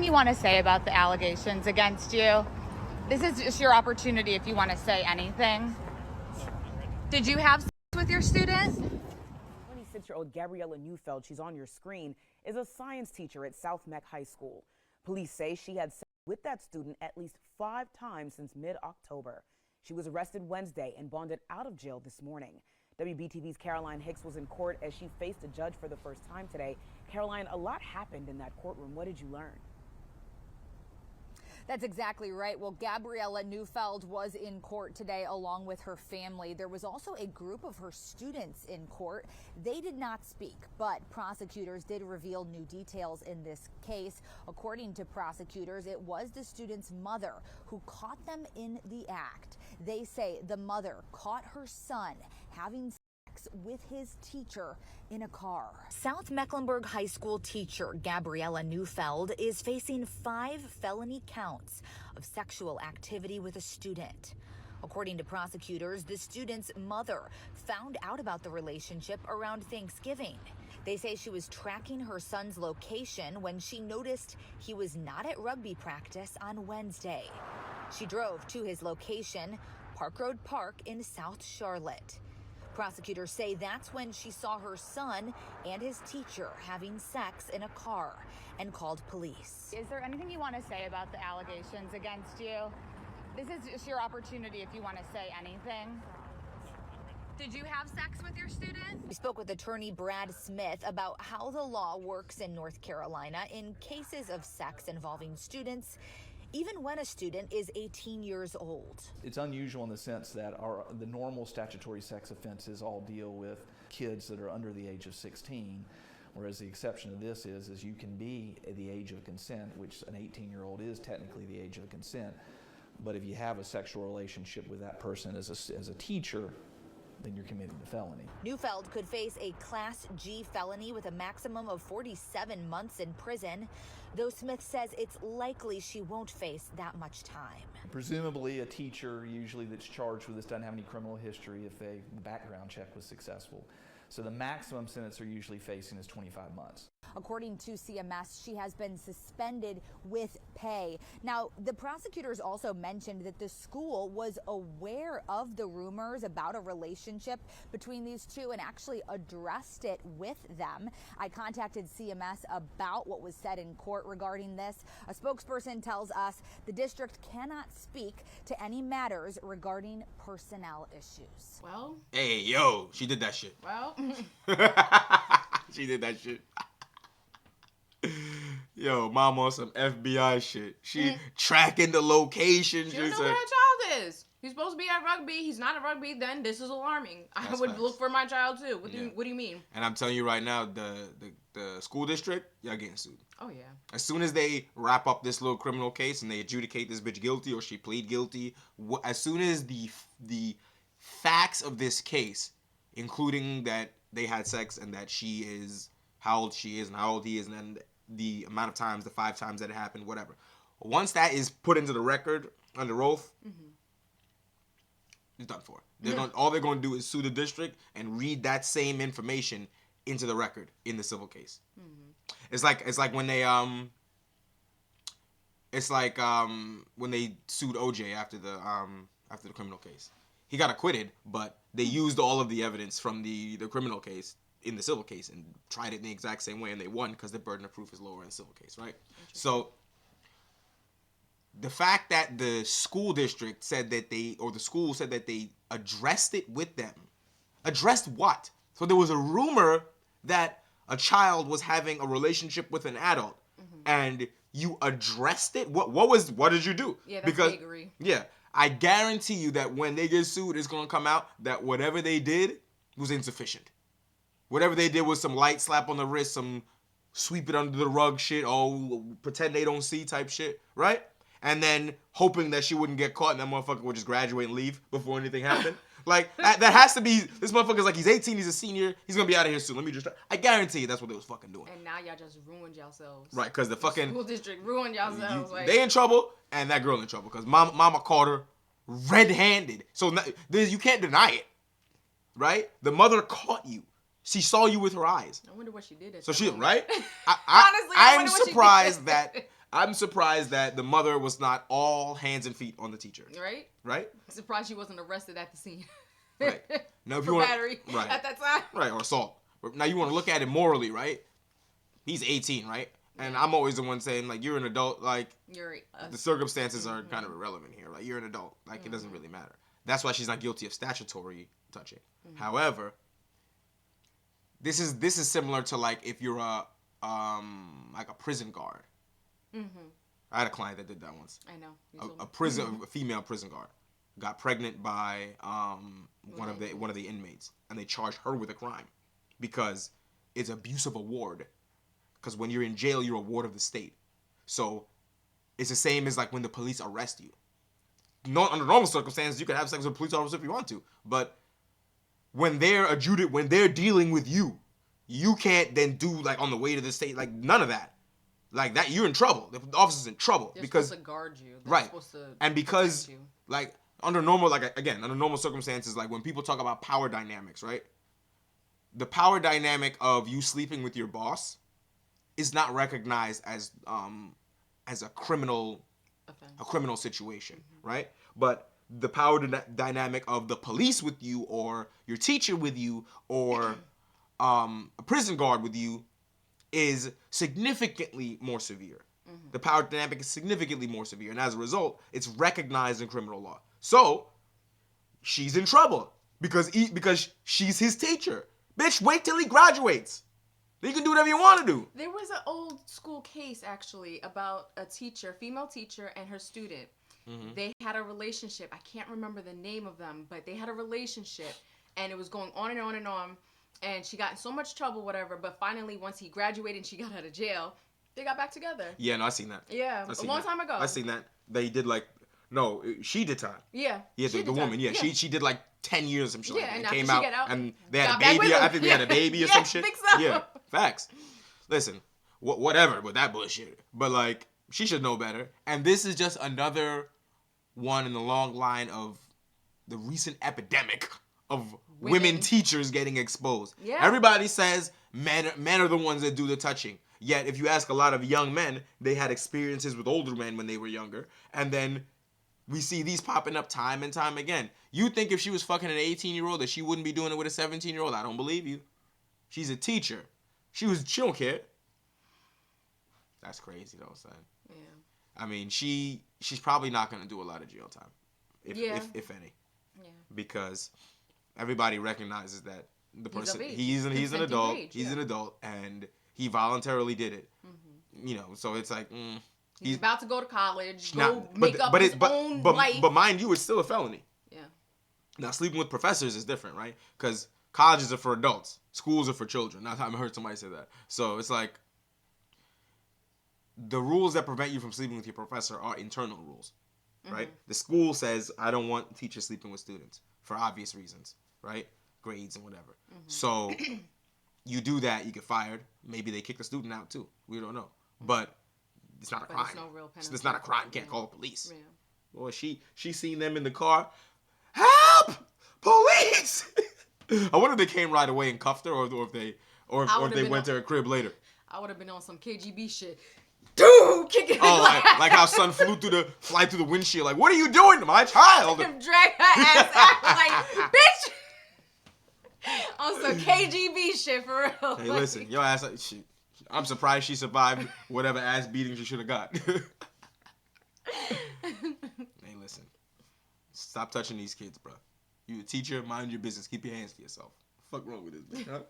you want to say about the allegations against you? This is just your opportunity if you want to say anything. Did you have sex with your student? 26-year-old Gabriella Neufeld, she's on your screen, is a science teacher at South Meck High School. Police say she had sex with that student at least 5 times since mid-October. She was arrested Wednesday and bonded out of jail this morning. WBTV's Caroline Hicks was in court as she faced a judge for the first time today. Caroline, a lot happened in that courtroom. What did you learn? That's exactly right. Well, Gabriella Neufeld was in court today along with her family. There was also a group of her students in court. They did not speak, but prosecutors did reveal new details in this case. According to prosecutors, it was the student's mother who caught them in the act. They say the mother caught her son having sex with his teacher in a car. South Mecklenburg High School teacher Gabriella Neufeld is facing 5 felony counts of sexual activity with a student. According to prosecutors, the student's mother found out about the relationship around Thanksgiving. They say she was tracking her son's location when she noticed he was not at rugby practice on Wednesday. She drove to his location, Park Road Park in South Charlotte. Prosecutors say that's when she saw her son and his teacher having sex in a car and called police. Is there anything you want to say about the allegations against you? This is just your opportunity if you want to say anything. Did you have sex with your student? We spoke with attorney Brad Smith about how the law works in North Carolina in cases of sex involving students, even when a student is 18 years old. It's unusual in the sense that the normal statutory sex offenses all deal with kids that are under the age of 16, whereas the exception to this is you can be at the age of consent, which an 18-year-old is technically the age of consent. But if you have a sexual relationship with that person as a teacher, then you're committing a felony. Neufeld could face a Class G felony with a maximum of 47 months in prison, though Smith says it's likely she won't face that much time. Presumably a teacher usually that's charged with this doesn't have any criminal history if the background check was successful. So the maximum sentence they're usually facing is 25 months. According to CMS, she has been suspended with pay. Now, the prosecutors also mentioned that the school was aware of the rumors about a relationship between these two and actually addressed it with them. I contacted CMS about what was said in court regarding this. A spokesperson tells us the district cannot speak to any matters regarding personnel issues. Well, hey, yo, she did that shit. Well, she did that shit. Yo, mom on some FBI shit. She tracking the location. she don't know where her child is. He's supposed to be at rugby. He's not at rugby. Then this is alarming. I would look for my child too. What do you mean? And I'm telling you right now, the school district, y'all getting sued. Oh yeah. As soon as they wrap up this little criminal case and they adjudicate this bitch guilty or she plead guilty, as soon as the facts of this case, including that they had sex and that she is how old she is and how old he is and then the amount of times, the 5 times that it happened, whatever. Once that is put into the record under oath, it's done for. All they're going to do is sue the district and read that same information into the record in the civil case. It's like when they when they sued OJ after the criminal case. He got acquitted, but they used all of the evidence from the criminal case in the civil case and tried it in the exact same way, and they won because the burden of proof is lower in the civil case, right? So the fact that the school district said that the school said that they addressed it with them. Addressed what? So there was a rumor that a child was having a relationship with an adult, and you addressed it? What did you do? Yeah, that's vagary. Yeah. I guarantee you that when they get sued, it's going to come out that whatever they did was insufficient. Whatever they did was some light slap on the wrist, some sweep it under the rug shit, pretend they don't see type shit, right? And then hoping that she wouldn't get caught and that motherfucker would just graduate and leave before anything happened. Like, that has to be, this motherfucker's like, he's 18, he's a senior, he's going to be out of here soon. I guarantee you that's what they was fucking doing. And now y'all just ruined yourselves. Right, because the fucking school district ruined yourselves. They in trouble, and that girl in trouble, because mama caught her red-handed. So you can't deny it, right? The mother caught you. She saw you with her eyes. I wonder what she did. So she, right? Honestly, I'm surprised that I'm surprised that the mother was not all hands and feet on the teacher. Right? Right? I'm surprised she wasn't arrested at the scene. Right. Now, if For you want, battery right. at that time. Right, or assault. But now you want to look at it morally, right? He's 18, right? And I'm always the one saying, like, you're an adult. Like, the circumstances are kind of irrelevant here. Like, you're an adult. Like, it doesn't really matter. That's why she's not guilty of statutory touching. However, this is similar to, like, if you're like a prison guard. I had a client that did that once. I know. A female prison guard got pregnant by one of the inmates, and they charged her with a crime because it's abuse of a ward. Because when you're in jail, you're a ward of the state. So it's the same as like when the police arrest you. Under normal circumstances, you can have sex with a police officer if you want to, but when they're dealing with you, you can't then do like on the way to the state, like none of that. Like that, you're in trouble. The officer's in trouble. They're because supposed to guard you. They're right. supposed to and because protect you. like under normal circumstances, like when people talk about power dynamics, right? The power dynamic of you sleeping with your boss is not recognized as a criminal situation, right? But the power dynamic of the police with you, or your teacher with you, or a prison guard with you is significantly more severe. The power dynamic is significantly more severe, and as a result, it's recognized in criminal law. So she's in trouble because she's his teacher. Bitch, wait till he graduates. Then you can do whatever you want to do. There was an old school case actually about a teacher, female teacher, and her student. They had a relationship. I can't remember the name of them, but they had a relationship, and it was going on and on and on. And she got in so much trouble, whatever. But finally, once he graduated and she got out of jail, they got back together. Yeah, no, I seen that. Yeah, a long time ago. I seen that. They did she did time. Yeah. Yeah, the woman. Yeah, she did like 10 years or some shit. Yeah, like that. and It after came she out, got out, and they had a got back baby. with him. I think they had a baby or some shit. I think so. Yeah, facts. Listen, whatever with that bullshit. But like, she should know better. And this is just another one in the long line of the recent epidemic of women teachers getting exposed. Yeah. Everybody says men are the ones that do the touching. Yet, if you ask a lot of young men, they had experiences with older men when they were younger. And then we see these popping up time and time again. You think if she was fucking an 18-year-old that she wouldn't be doing it with a 17-year-old? I don't believe you. She's a teacher. She don't care. That's crazy though, son. Yeah. I mean, she's probably not gonna do a lot of jail time, if any. Yeah. Because everybody recognizes that the person he's an adult. He's an adult, and he voluntarily did it. You know, so it's like he's about to go to college, make up his own life. But mind you, it's still a felony. Yeah. Now, sleeping with professors is different, right? Because colleges are for adults, schools are for children. I've heard somebody say that. So it's like the rules that prevent you from sleeping with your professor are internal rules, right? The school says, I don't want teachers sleeping with students for obvious reasons, right? Grades and whatever. So you do that, you get fired. Maybe they kick the student out too. We don't know. But it's not a crime. It's no real penalty. It's not a crime. Can't call the police. Yeah. Well, she seen them in the car. Help! Police! I wonder if they came right away and cuffed her, or if they went to her crib later. I would have been on some KGB shit. Dude, kicking. Oh, like how son fly through the windshield. Like, what are you doing to my child? Drag her ass out like, bitch. On some KGB shit for real. Hey, listen, your ass. I'm surprised she survived whatever ass beating she should have got. Hey, listen. Stop touching these kids, bro. You a teacher, mind your business. Keep your hands to yourself. Fuck wrong with this, bitch, huh?